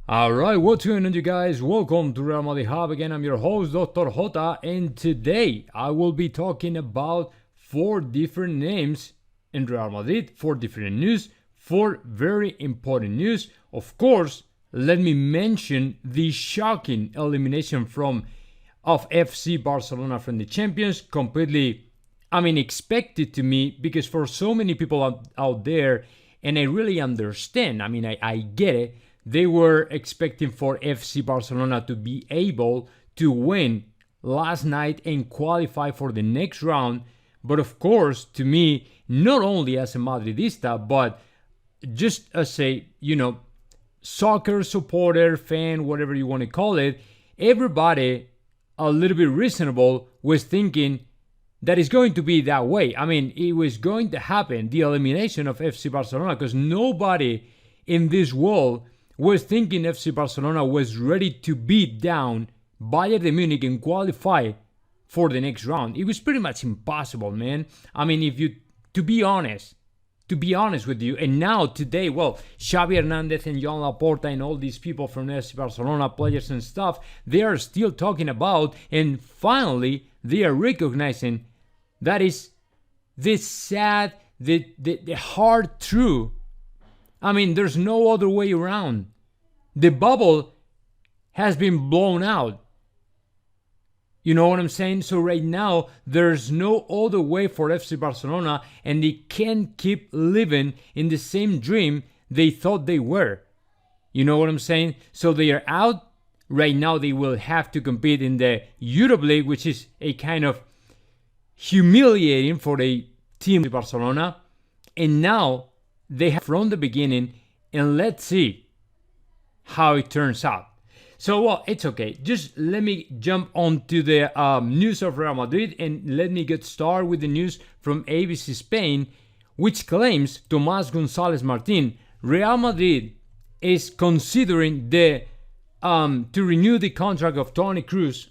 Alright, what's going on, you guys? Welcome to Real Madrid Hub. Again, I'm your host, Dr. JOTA, and today I will be talking about 4 different names in Real Madrid, 4 different news, 4 very important news. Of course, let me mention the shocking elimination of FC Barcelona from the Champions. Completely, expected to me, because for so many people out there, and I really understand, I get it, they were expecting for FC Barcelona to be able to win last night and qualify for the next round. But of course, to me, not only as a Madridista, but just as a, soccer supporter, fan, whatever you want to call it, everybody a little bit reasonable was thinking that it's going to be that way. It was going to happen, the elimination of FC Barcelona, because nobody in this world was thinking FC Barcelona was ready to beat down Bayern de Munich and qualify for the next round. It was pretty much impossible, man. To be honest with you, and now today, Xavi Hernandez and Joan Laporta and all these people from FC Barcelona, players and stuff, they are still talking about, and finally they are recognizing that is the sad, the hard truth. There's no other way around. The bubble has been blown out. You know what I'm saying? So right now, there's no other way for FC Barcelona, and they can't keep living in the same dream they thought they were. You know what I'm saying? So they are out. Right now, they will have to compete in the Europa League, which is a kind of humiliating for a team like Barcelona. And now, they have from the beginning, and let's see how it turns out. So, it's okay. Just let me jump onto the news of Real Madrid, and let me get started with the news from ABC Spain, which claims Tomás González Martín, Real Madrid is considering to renew the contract of Toni Kroos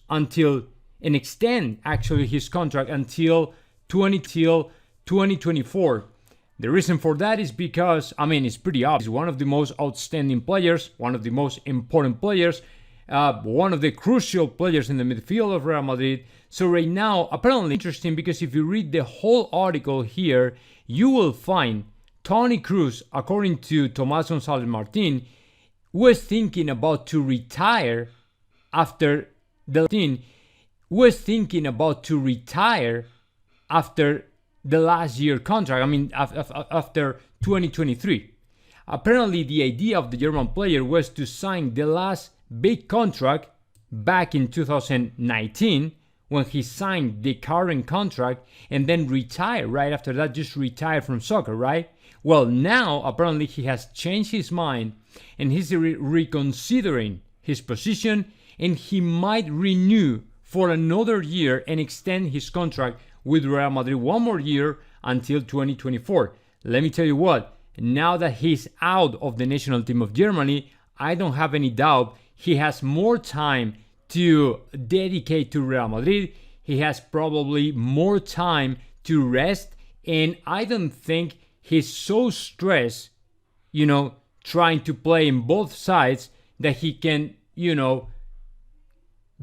and extend actually his contract until 2024. The reason for that is because, it's pretty obvious. He's one of the most outstanding players, one of the most important players, one of the crucial players in the midfield of Real Madrid. So right now, apparently interesting, because if you read the whole article here, you will find Toni Kroos, according to Tomás González Martín, was thinking about to retire after the last year contract, after 2023. Apparently, the idea of the German player was to sign the last big contract back in 2019 when he signed the current contract, and then retire right after that, just retire from soccer, right? Well, now apparently he has changed his mind and he's reconsidering his position, and he might renew for another year and extend his contract with Real Madrid one more year until 2024. Let me tell you what, now that he's out of the national team of Germany, I don't have any doubt he has more time to dedicate to Real Madrid. He has probably more time to rest, and I don't think he's so stressed, trying to play in both sides, that he can,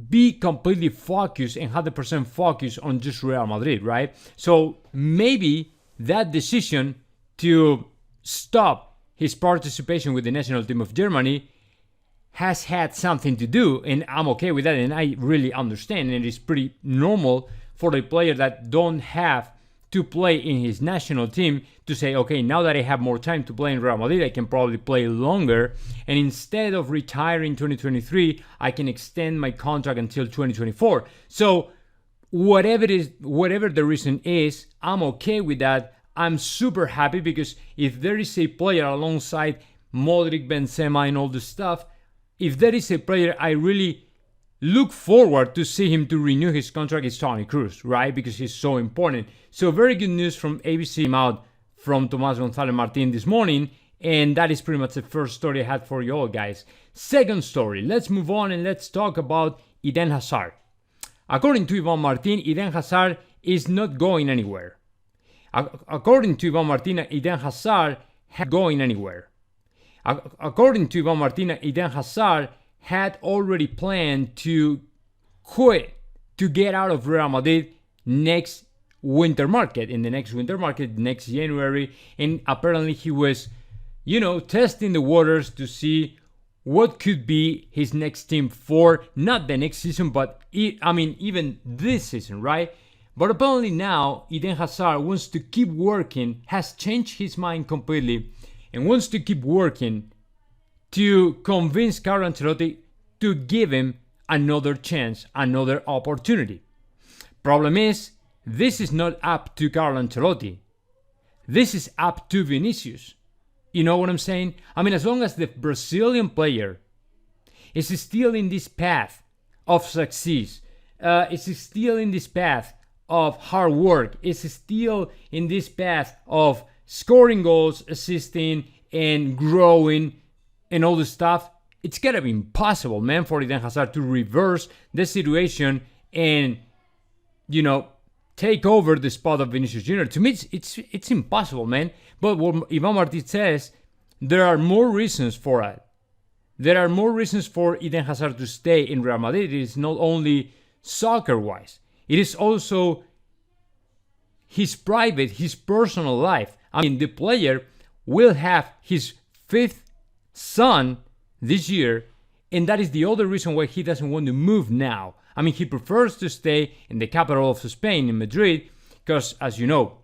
be completely focused and 100% focused on just Real Madrid, right? So maybe that decision to stop his participation with the national team of Germany has had something to do, and I'm okay with that, and I really understand, and it's pretty normal for a player that don't have to play in his national team to say, okay, now that I have more time to play in Real Madrid, I can probably play longer, and instead of retiring 2023, I can extend my contract until 2024. So whatever the reason is, I'm okay with that. I'm super happy, because if there is a player alongside Modric, Benzema, and all this stuff, if there is a player I really look forward to see him to renew his contract, it's Toni Kroos, right? Because he's so important. So very good news from ABC out from Tomás González Martín this morning, and that is pretty much the first story I had for you all, guys. Second story, let's move on and let's talk about Eden Hazard. According to Ivan Martin, Eden Hazard is not going anywhere. According to Ivan Martin, Eden Hazard is going anywhere. According to Ivan Martin, Eden Hazard had already planned to quit, to get out of Real Madrid next winter market, next January. And apparently he was, testing the waters to see what could be his next team for not the next season, but even this season, right? But apparently now Eden Hazard wants to keep working, has changed his mind completely, and wants to keep working to convince Carlo Ancelotti to give him another chance, another opportunity. Problem is, this is not up to Carlo Ancelotti. This is up to Vinicius. You know what I'm saying? As long as the Brazilian player is still in this path of success, is still in this path of hard work, is still in this path of scoring goals, assisting, and growing, and all this stuff, it's gotta be impossible, man, for Eden Hazard to reverse the situation and, take over the spot of Vinicius Jr. To me, it's impossible, man. But what Ivan Martin says, there are more reasons for it. There are more reasons for Eden Hazard to stay in Real Madrid. It is not only soccer-wise. It is also his private, his personal life. The player will have his 5th son this year, and that is the other reason why he doesn't want to move now. He prefers to stay in the capital of Spain, in Madrid, because, as you know,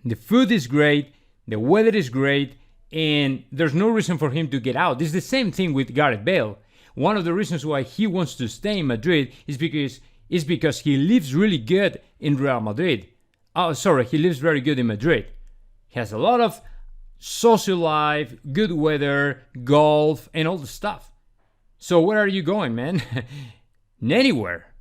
the food is great, the weather is great, and there's no reason for him to get out. It's the same thing with Gareth Bale. One of the reasons why he wants to stay in Madrid is because he lives really good in Real Madrid. He lives very good in Madrid. He has a lot of social life, good weather, golf, and all the stuff. So where are you going, man? Anywhere.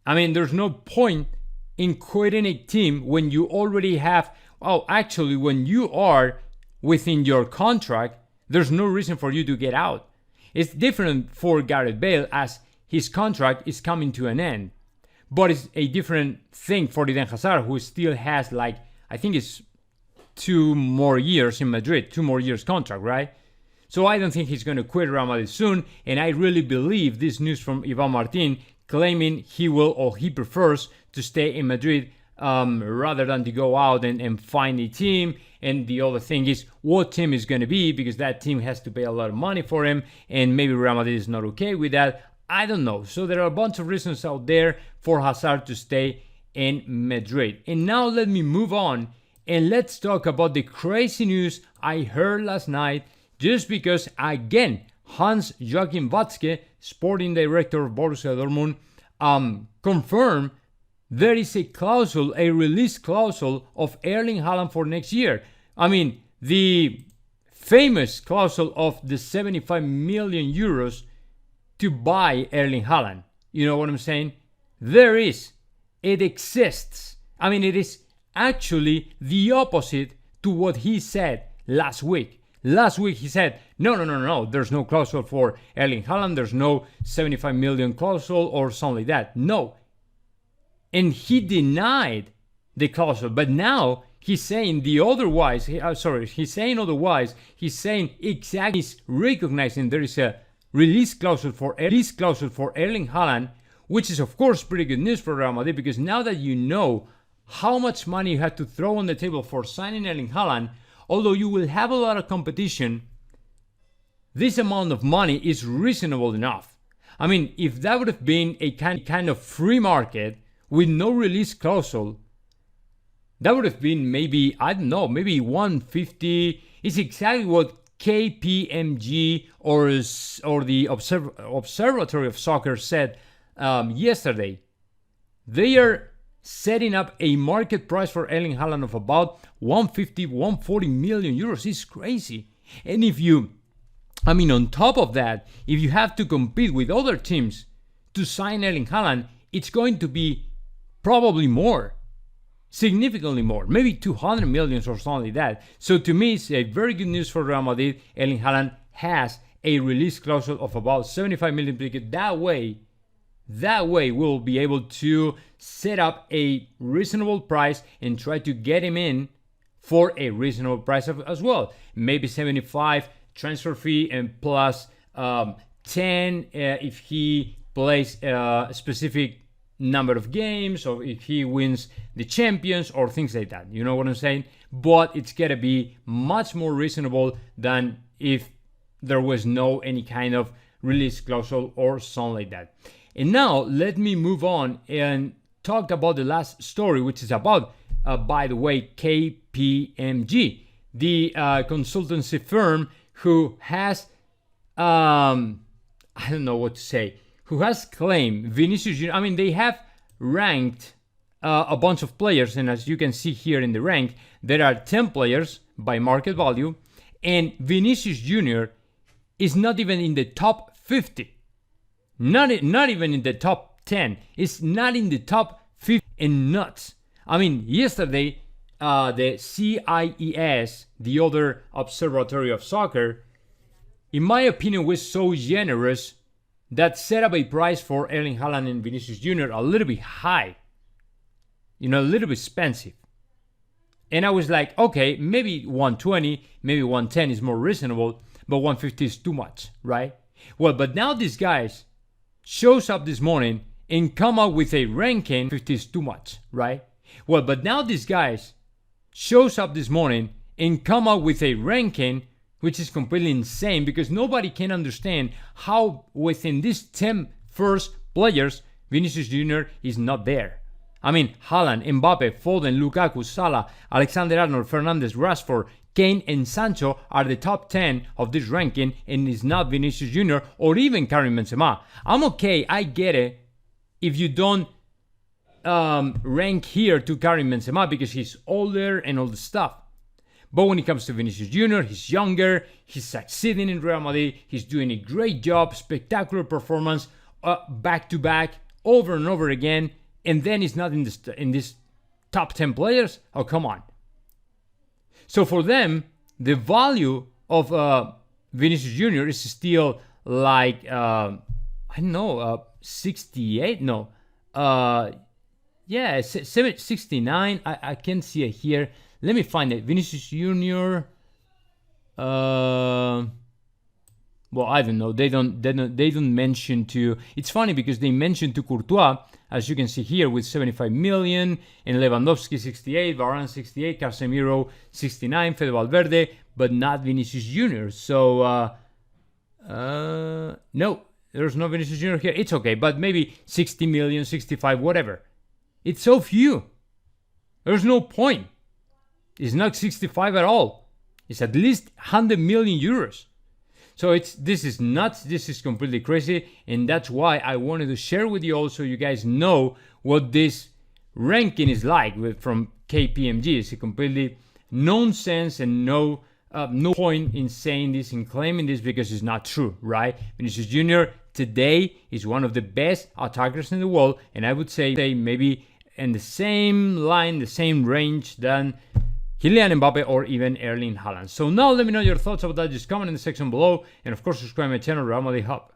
There's no point in quitting a team when you already have, when you are within your contract, there's no reason for you to get out. It's different for Gareth Bale as his contract is coming to an end. But it's a different thing for Eden Hazard, who still has I think it's 2 more years in Madrid, 2 more years contract, right? So I don't think he's going to quit Real Madrid soon, and I really believe this news from Ivan Martin claiming he will, or he prefers to stay in Madrid rather than to go out and find a team. And the other thing is what team is going to be, because that team has to pay a lot of money for him, and maybe Real Madrid is not okay with that. I don't know. So there are a bunch of reasons out there for Hazard to stay in Madrid. And now let me move on and let's talk about the crazy news I heard last night, just because, again, Hans-Joachim Watzke, sporting director of Borussia Dortmund, confirmed there is a release clause of Erling Haaland for next year. The famous clause of the 75 million euros to buy Erling Haaland. You know what I'm saying? It exists. It is actually the opposite to what he said last week. Last week he said, no, there's no clause for Erling Haaland, there's no 75 million clause or something like that. No. And he denied the clause, but now he's saying otherwise. He's saying exactly, he's recognizing there is a release clause for Erling Haaland, which is of course pretty good news for Real Madrid, because now that you know how much money you had to throw on the table for signing Erling Haaland, although you will have a lot of competition, this amount of money is reasonable enough. If that would have been a kind of free market with no release clause, that would have been maybe 150. It's exactly what KPMG or the Observatory of Soccer said yesterday. They are setting up a market price for Erling Haaland of about 140 million euros. It's crazy. And if you, on top of that, if you have to compete with other teams to sign Erling Haaland, it's going to be probably more, significantly more, maybe 200 million or something like that. So to me, it's a very good news for Real Madrid. Erling Haaland has a release clause of about 75 million. That way we'll be able to set up a reasonable price and try to get him in for a reasonable price as well. Maybe 75 transfer fee and plus 10 if he plays a specific number of games, or if he wins the Champions or things like that. You know what I'm saying? But it's gotta be much more reasonable than if there was no any kind of release clause or something like that. And now let me move on and talk about the last story, which is about, by the way, KPMG, the consultancy firm who has, I don't know what to say, who has claimed Vinicius Jr. I mean, they have ranked a bunch of players, and as you can see here in the rank, there are 10 players by market value, and Vinicius Jr. is not even in the top 50. Not even in the top 10. It's not in the top 50 and nuts. I mean, yesterday, the CIES, the other observatory of soccer, in my opinion, was so generous that set up a price for Erling Haaland and Vinicius Jr. a little bit high. You know, a little bit expensive. And I was like, okay, maybe 120, maybe 110 is more reasonable, but 150 is too much, right? Well, but now these guys shows up this morning and come up with a ranking. 50 is too much, right? Well, but now these guys shows up this morning and come up with a ranking which is completely insane, because nobody can understand how within these 10 first players Vinicius Jr. is not there. I mean, Haaland, Mbappe, Foden, Lukaku, Salah, Alexander-Arnold, Fernandes, Rashford, Kane and Sancho are the top 10 of this ranking, and it's not Vinicius Jr. or even Karim Benzema. I'm okay, I get it if you don't rank here to Karim Benzema because he's older and all the stuff. But when it comes to Vinicius Jr., he's younger, he's succeeding in Real Madrid, he's doing a great job, spectacular performance, back to back, over and over again, and then he's not in this top 10 players? Oh, come on. So for them, the value of Vinicius Jr. is still like, I don't know, 68? No. Yeah, 69. I can see it here. Let me find it. Vinicius Jr. Well, I don't know. They don't mention to. It's funny because they mention to Courtois, as you can see here, with 75 million, and Lewandowski 68, Varane 68, Casemiro 69, Fede Valverde, but not Vinicius Jr. So no, there's no Vinicius Jr. here. It's okay, but maybe 60 million, 65, whatever. It's so few. There's no point. It's not 65 at all. It's at least 100 million euros. So this is nuts. This is completely crazy. And that's why I wanted to share with you all so you guys know what this ranking is like from KPMG. It's a completely nonsense and no point in saying this and claiming this because it's not true, right? Vinicius Jr. today is one of the best attackers in the world. And I would say maybe in the same line, the same range than Kylian Mbappe or even Erling Haaland. So now let me know your thoughts about that. Just comment in the section below. And of course, subscribe to my channel, Real Madrid Hub.